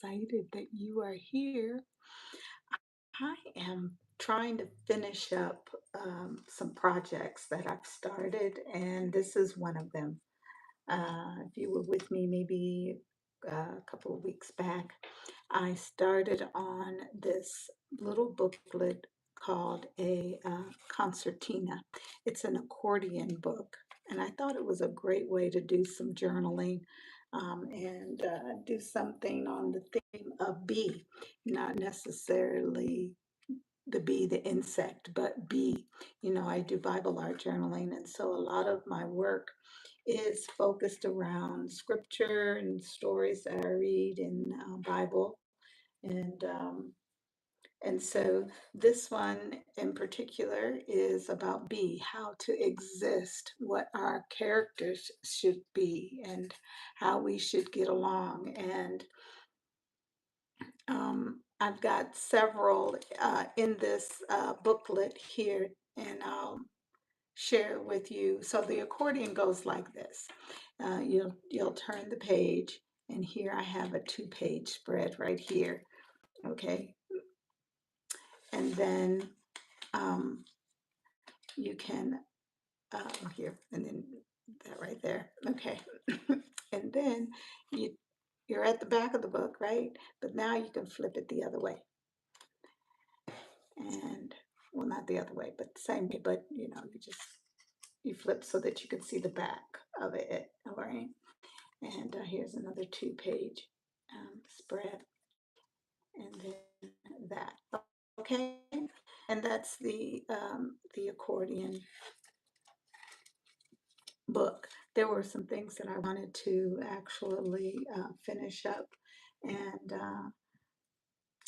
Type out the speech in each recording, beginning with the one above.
excited that you are here. I am trying to finish up some projects that I've started, and this is one of them. If you were with me maybe a couple of weeks back, I started on this little booklet called a Concertina. It's an accordion book, and I thought it was a great way to do some journaling and do something on the theme of bee, not necessarily the bee, the insect, but bee. I do Bible art journaling, and so a lot of my work is focused around scripture and stories that I read in Bible, and so this one in particular is about bee, how to exist, what our characters should be, and how we should get along. And I've got several in this booklet here, and I'll share it with you. So the accordion goes like this. You'll turn the page, and here I have a two-page spread right here. Okay, and then um, you can here, and then that right there. Okay, and then you you're at the back of the book, right? But now you can flip it the other way. And well, not the other way, but the same way, but you flip so that you can see the back of it. All right. And here's another two-page spread, and then that. Okay. And that's the accordion book. There were some things that I wanted to actually finish up, and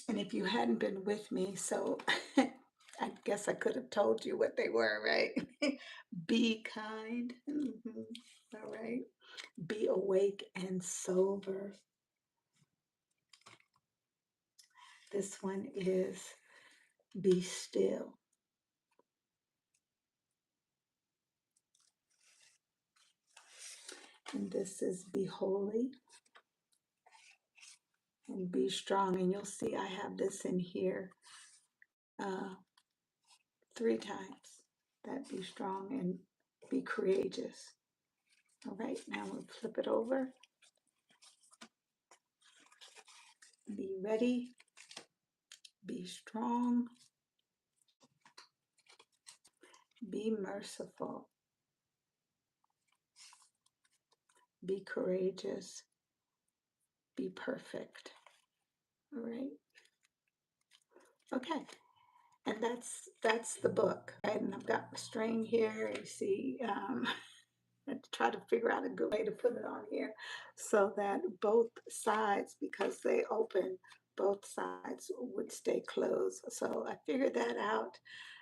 if you hadn't been with me, so I guess I could have told you what they were, right? Be kind. All right. Be awake and sober. This one is be still. And this is be holy and be strong. And you'll see I have this in here uh, three times. That be strong and be courageous. All right, now we'll flip it over. Be ready, be strong, be merciful, be courageous, be perfect. All right. Okay. And that's the book, right? And I've got the string here. You see, I had to try to figure out a good way to put it on here so that both sides, because they open, both sides would stay closed. So I figured that out.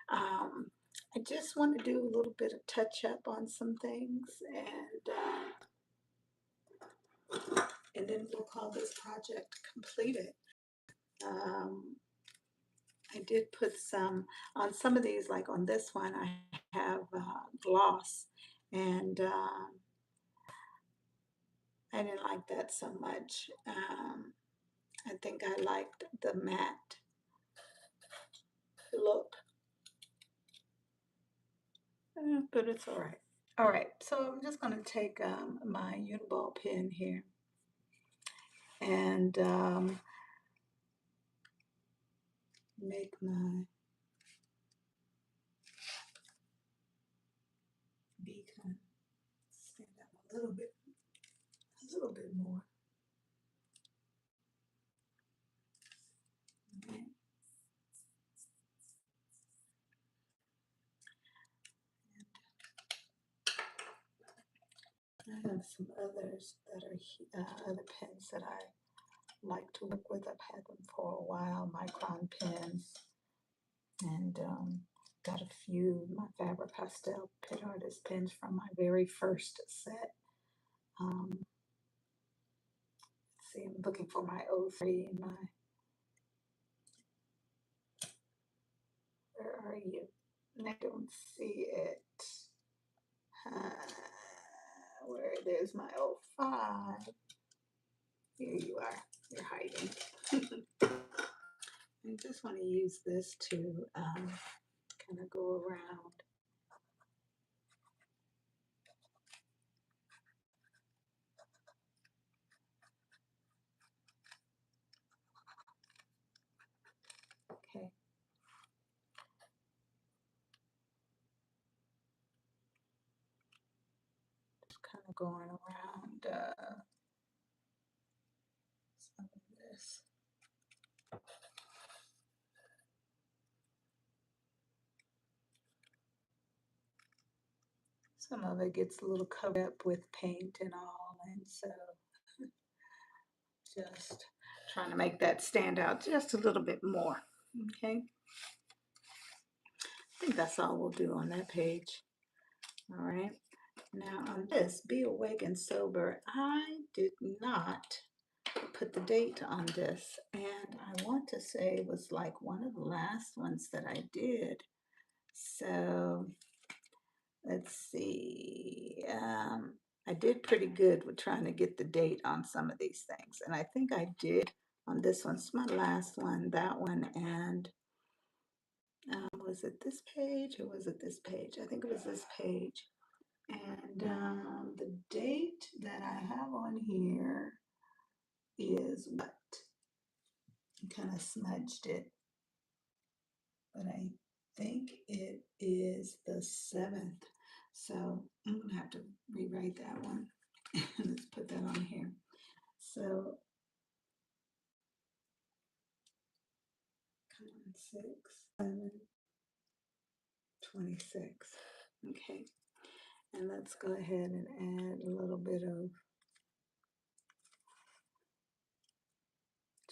I just want to do a little bit of touch up on some things, and then we'll call this project completed. Um, I did put some on some of these, like on this one, I have gloss, and I didn't like that so much. I think I liked the matte look, but it's all right. All right, so I'm just going to take my Uniball pen here and make my beacon stand up a little bit more. Okay. I have some others that are other pens that I like to work with. I've had them for a while, micron pens, and got a few my Faber-Castell pen artist pens from my very first set. Um, let's see, I'm looking for my O3 and my, where are you? And I don't see it. Where there's my O5. Here you are. You're hiding. I just want to use this to kind of go around. Okay. Just kind of going around some of this. Some of it gets a little covered up with paint and all, and so just trying to make that stand out just a little bit more. Okay, I think that's all we'll do on that page. All right, now on this, be awake and sober. I did not put the date on this, and I want to say it was like one of the last ones that I did. So let's see. I did pretty good with trying to get the date on some of these things. And I think I did on this one. It's my last one, that one. And was it this page or was it this page? I think it was this page. And the date that I have on here is what? I kind of smudged it. But I think it is the 7th. So I'm going to have to rewrite that one. Let's put that on here. So, come on, 6, 7, 26. Okay. And let's go ahead and add a little bit of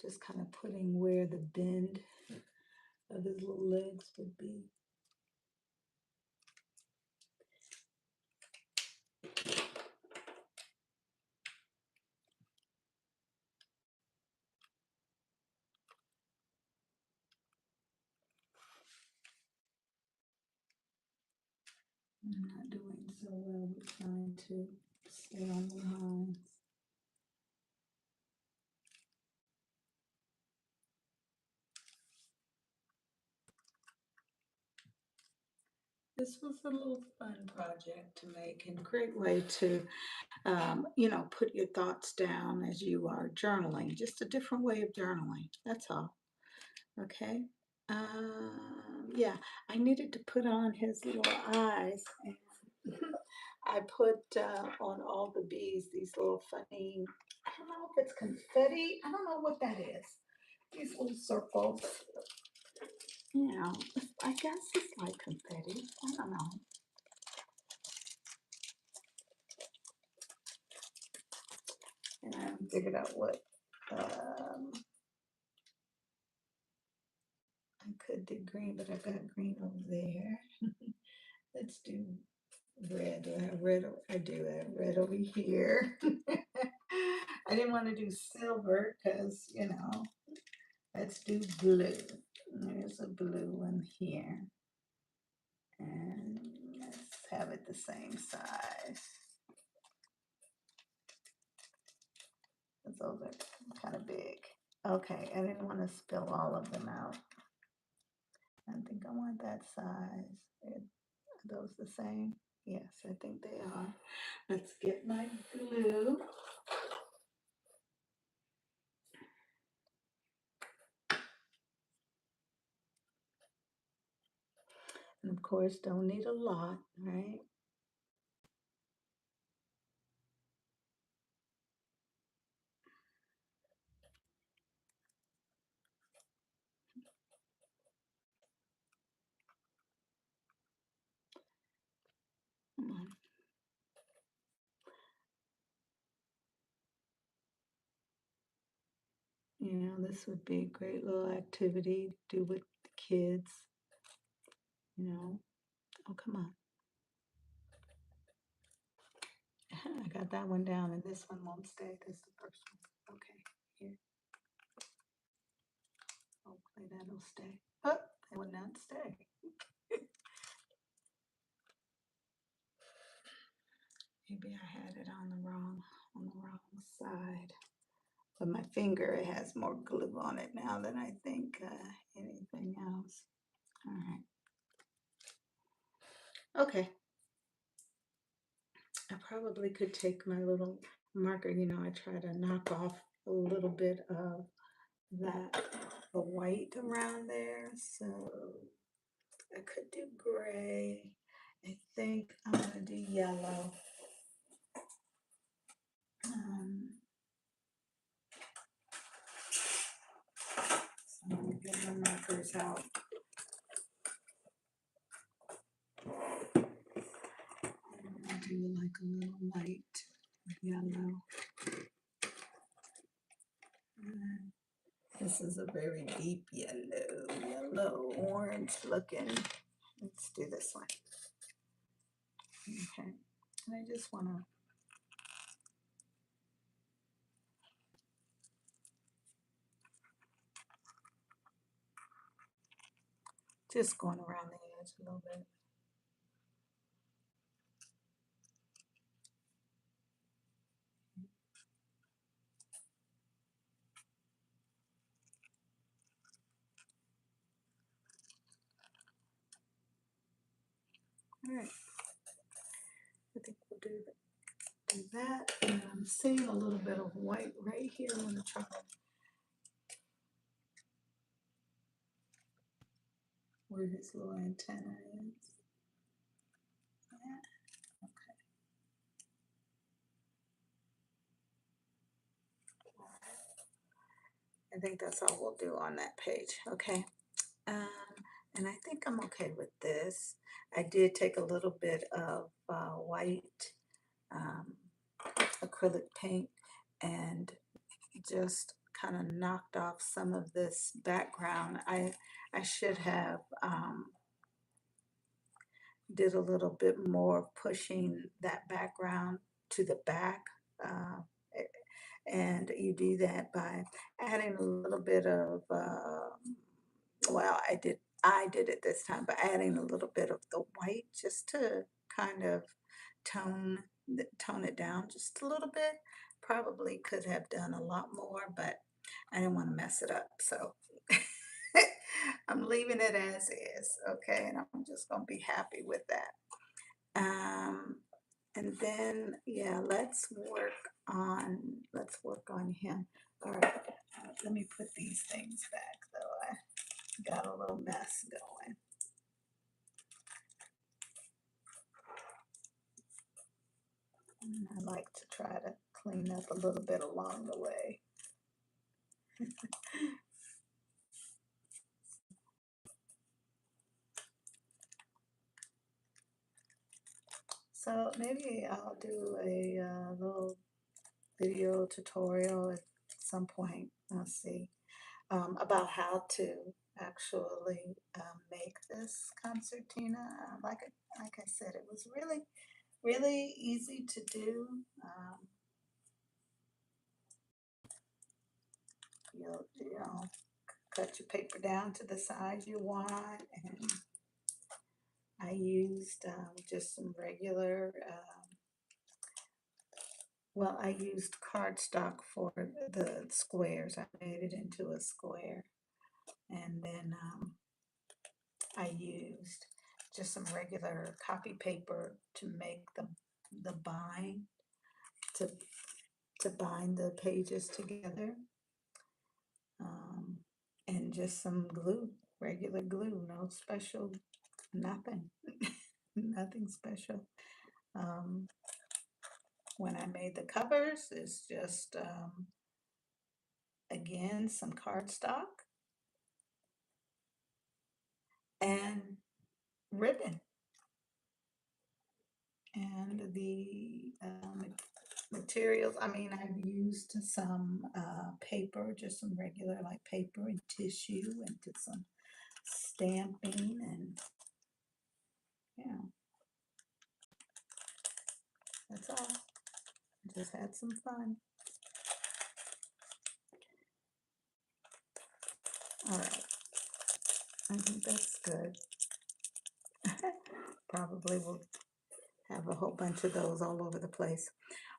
just kind of putting where the bend of his little legs would be. I'm not doing so well with trying to stay on the lines. This was a little fun project to make and a great way to, put your thoughts down as you are journaling. Just a different way of journaling. That's all. Okay. Yeah, I needed to put on his little eyes, and I put on all the bees these little funny. I don't know if it's confetti. I don't know what that is. These little circles. You know, I guess it's like confetti. I don't know. And I haven't figured out what I could do green, but I've got green over there. Let's do red. Do I have red? I do have red over here. I didn't want to do silver because, let's do blue. There's a blue one here. And let's have it the same size. Those are kind of big. Okay, I didn't want to spill all of them out. I think I want that size. Are those the same? Yes, I think they are. Let's get my glue. And of course, don't need a lot, right? Come on. This would be a great little activity to do with the kids. Oh, come on. I got that one down, and this one won't stay. This is the first one. Okay, here. Hopefully that'll stay. Oh, it will not stay. Maybe I had it on the wrong side. But my finger, it has more glue on it now than I think anything else. All right. Okay. I probably could take my little marker. I try to knock off a little bit of that, the white around there. So I could do gray. I think I'm going to do yellow. Um, so I'm going to get my markers out. I'll do like a little light yellow. And this is a very deep yellow, orange looking. Let's do this one. Okay. And I just want to just going around the edge a little bit. All right. I think we'll do that. And I'm seeing a little bit of white right here. I'm going to try where his little antenna is. Yeah. Okay. I think that's all we'll do on that page. Okay. Um, and I think I'm okay with this. I did take a little bit of white um, acrylic paint and just kind of knocked off some of this background. I should have did a little bit more pushing that background to the back. Uh, and you do that by adding a little bit of well, I did it this time by adding a little bit of the white just to kind of tone tone it down just a little bit. Probably could have done a lot more, but I didn't want to mess it up. So I'm leaving it as is, okay? And I'm just gonna be happy with that. Um, and then yeah, let's work on him. All right, let me put these things back though. I got a little mess going. And I like to try to clean up a little bit along the way. So maybe I'll do a little video tutorial at some point. I'll see about how to actually make this concertina. Like I said, it was really really easy to do. You'll cut your paper down to the size you want, and I used just some regular. Well, I used cardstock for the squares. I made it into a square, and then I used just some regular copy paper to make the bind to bind the pages together, and just some glue, regular glue, no special, nothing, nothing special. Um, when I made the covers, it's just again some cardstock and ribbon, and the materials. I mean, I've used some paper, just some regular like paper and tissue, and did some stamping, and yeah, that's all. Just had some fun. All right, I think that's good. Probably will have a whole bunch of those all over the place.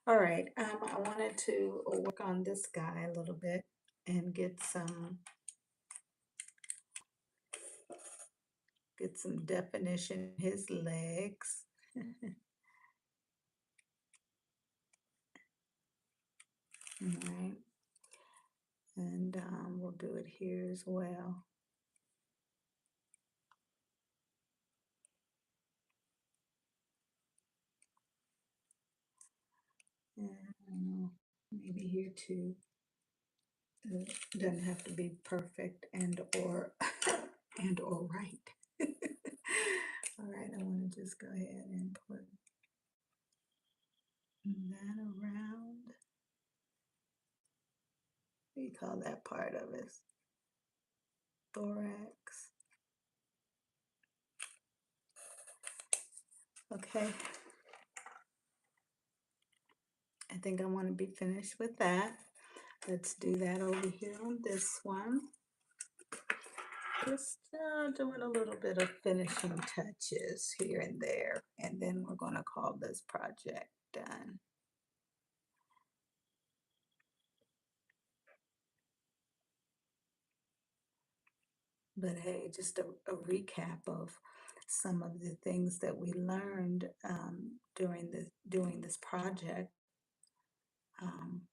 All right, I wanted to work on this guy a little bit and get some definition in his legs. All right, and we'll do it here as well. And I don't know, maybe here too. It doesn't have to be perfect and or and or right. All right, I want to just go ahead and put that around. What do you call that part of his thorax? Okay, I think I want to be finished with that. Let's do that over here on this one. Just doing a little bit of finishing touches here and there, and then we're going to call this project done. But hey, just a recap of some of the things that we learned doing this project. Um,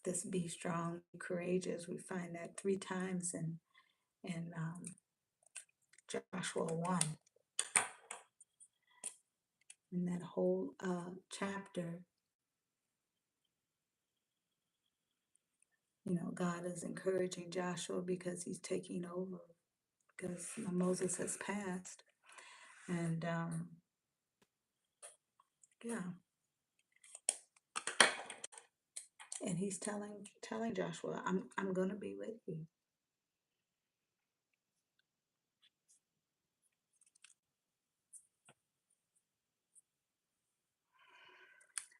this be strong, be courageous. We find that 3 times in Joshua 1. In that whole chapter, God is encouraging Joshua because he's taking over, because Moses has passed. And yeah, and he's telling Joshua, I'm going to be with you.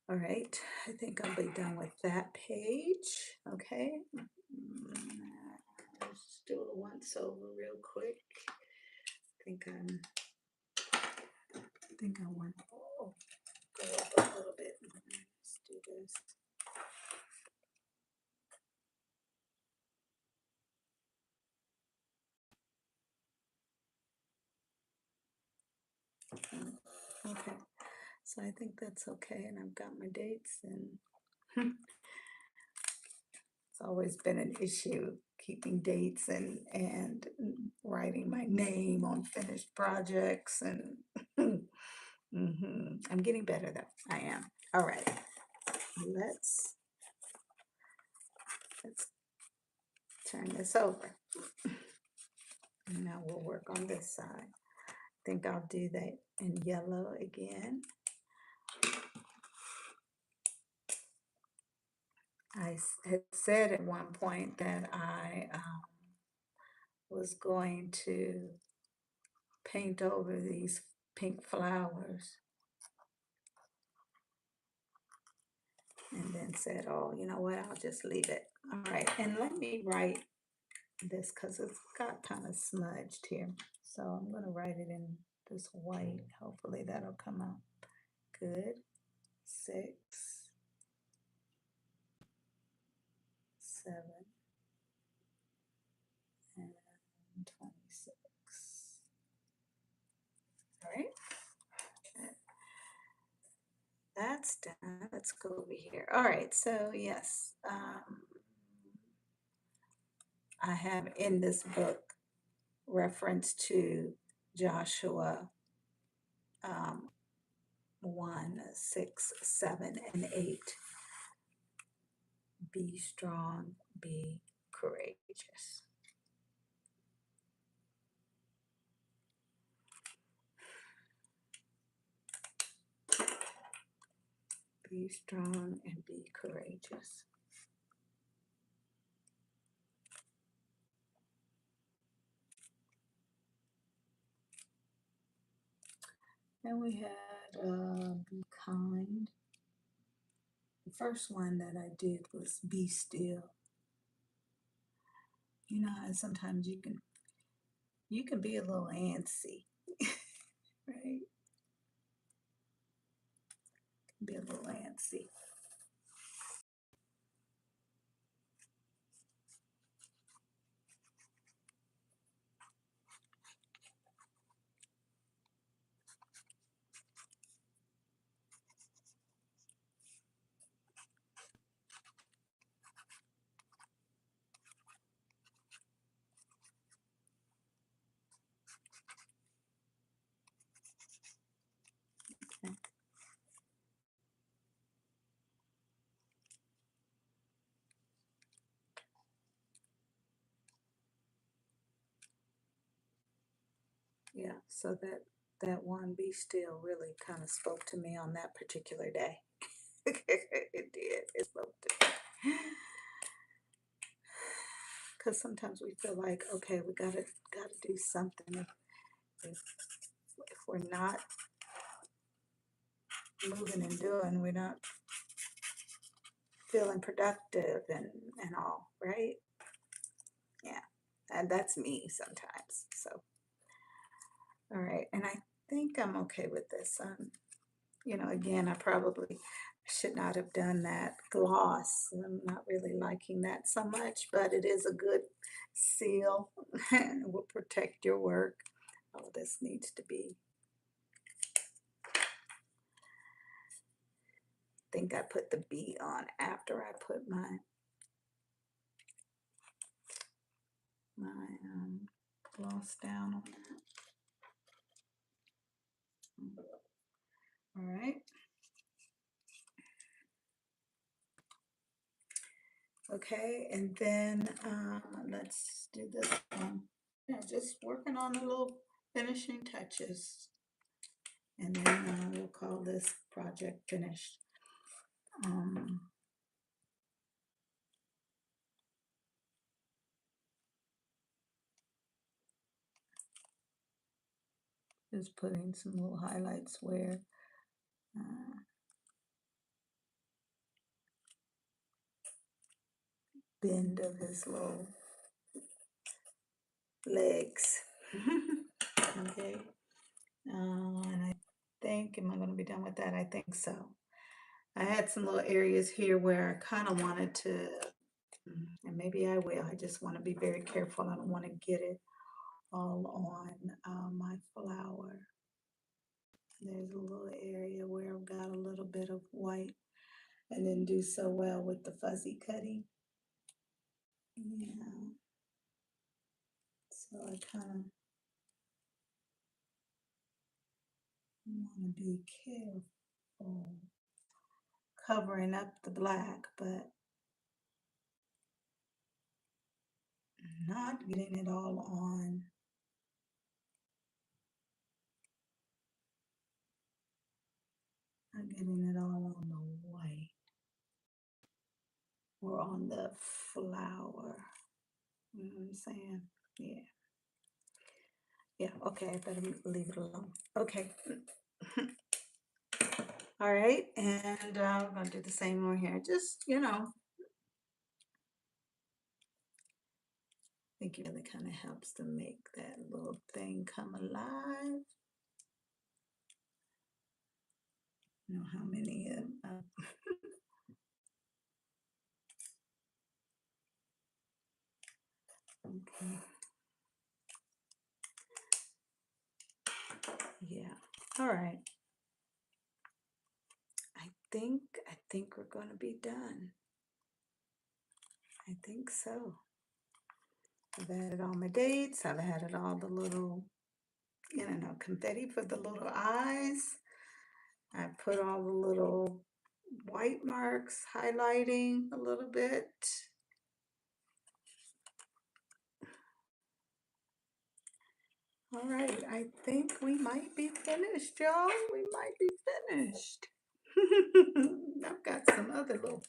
All right, I think I'll be done with that page. Okay, let's do a once over real quick. I think I want to go up a little bit. Let's do this. Okay, so I think that's okay, and I've got my dates, and it's always been an issue keeping dates and writing my name on finished projects, and I'm getting better though. I am. All right, let's turn this over. Now we'll work on this side. I think I'll do that in yellow again. I had said at one point that I was going to paint over these pink flowers, and then said, oh, you know what, I'll just leave it. All right, and let me write this because it's got kind of smudged here. So I'm going to write it in this white. Hopefully that'll come out good. 6, 7, and 26. All right. That's done. Let's go over here. All right, so yes, I have in this book reference to Joshua 1, 6, 7, and 8. Be strong, be courageous. Be strong and be courageous. And we had be kind. The first one that I did was be still. You know how sometimes you can be a little antsy, right? Be a little antsy. Yeah, so that one be still really kind of spoke to me on that particular day. It did. It spoke to me. Because sometimes we feel like, okay, we gotta do something. If if we're not moving and doing, we're not feeling productive and all, right? Yeah, and that's me sometimes. So, all right, and I think I'm okay with this. Again, I probably should not have done that gloss. I'm not really liking that so much, but it is a good seal and will protect your work. Oh, this needs to be, I think I put the B on after I put my gloss down on that. All right. Okay, and then let's do this one. Yeah, just working on the little finishing touches. And then we'll call this project finished. Um, just putting some little highlights where uh, bend of his little legs. Okay. And I think, am I going to be done with that? I think so. I had some little areas here where I kind of wanted to, and maybe I will. I just want to be very careful. I don't want to get it all on my flower. There's a little area where I've got a little bit of white and didn't do so well with the fuzzy cutting. Yeah, so I kind of want to be careful covering up the black, but not getting it all on. Not getting it all on the white or on the flower. You know what I'm saying? Yeah. Yeah, okay, I better leave it alone. Okay. All right, and we're gonna do the same one here. Just, I think it really kind of helps to make that little thing come alive. You know how many okay. Yeah. All right. I think we're going to be done. I think so. I've added all my dates. I've added all the little, confetti for the little eyes. I put all the little white marks, highlighting a little bit. All right, I think we might be finished, y'all. We might be finished. I've got some other little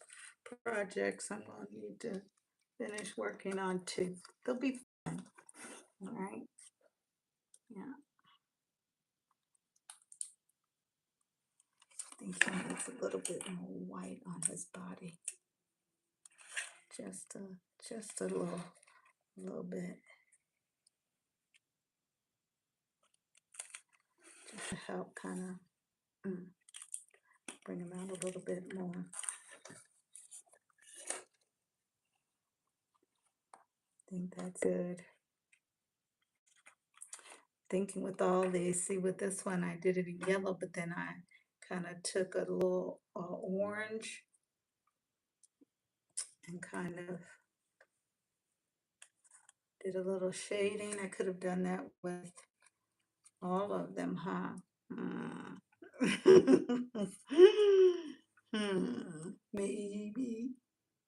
projects I'm going to need to finish working on too. They'll be fun. All right. Yeah. I think he needs a little bit more white on his body. Just a little bit. Just to help kind of bring him out a little bit more. I think that's good. Thinking with all these, see with this one, I did it in yellow, but then I kind of took a little orange and kind of did a little shading. I could have done that with all of them, huh? Maybe.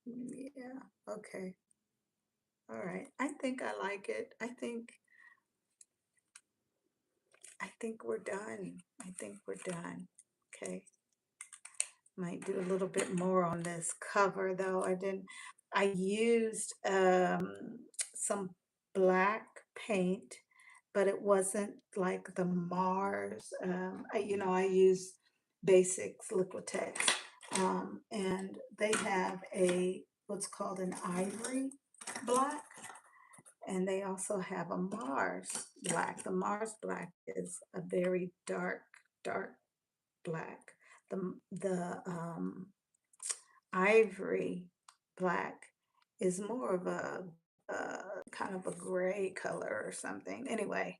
Yeah. Okay. All right. I think I like it. I think I think we're done. I think we're done. Okay. Might do a little bit more on this cover though. I used some black paint, but it wasn't like the Mars. I use Basics Liquitex. And they have what's called an ivory black, and they also have a Mars black. The Mars black is a very dark, dark black. The ivory black is more of kind of a gray color or something. Anyway,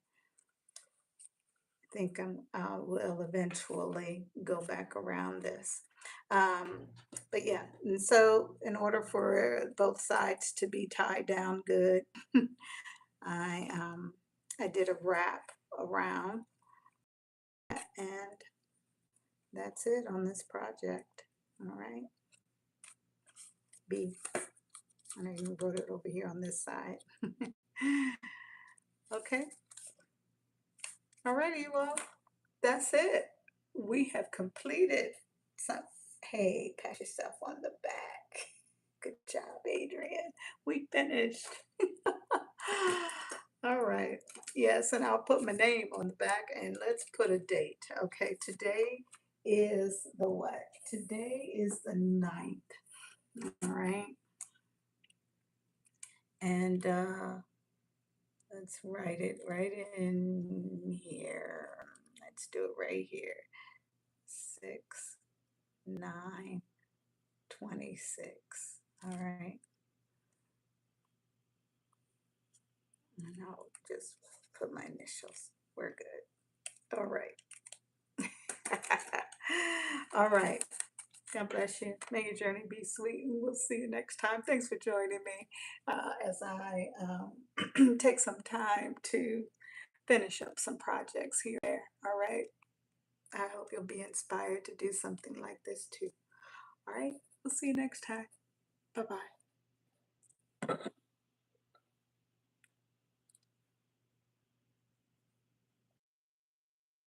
I think I will eventually go back around this. Um, but yeah, and so in order for both sides to be tied down good, I um, I did a wrap around, and that's it on this project. All right, B. I know you wrote it over here on this side. Okay. Alrighty, well, that's it. We have completed some. Hey, pat yourself on the back. Good job, Adrian. We finished. All right. Yes, and I'll put my name on the back and let's put a date. Okay, today is the what? Today is the 9th. All right. And let's write it right in here. Let's do it right here. 6, 9, 26. All right. And I'll just put my initials. We're good. All right. All right. God bless you. May your journey be sweet, and we'll see you next time. Thanks for joining me as I take some time to finish up some projects here and there. All right. I hope you'll be inspired to do something like this too. All right. We'll see you next time. Bye bye.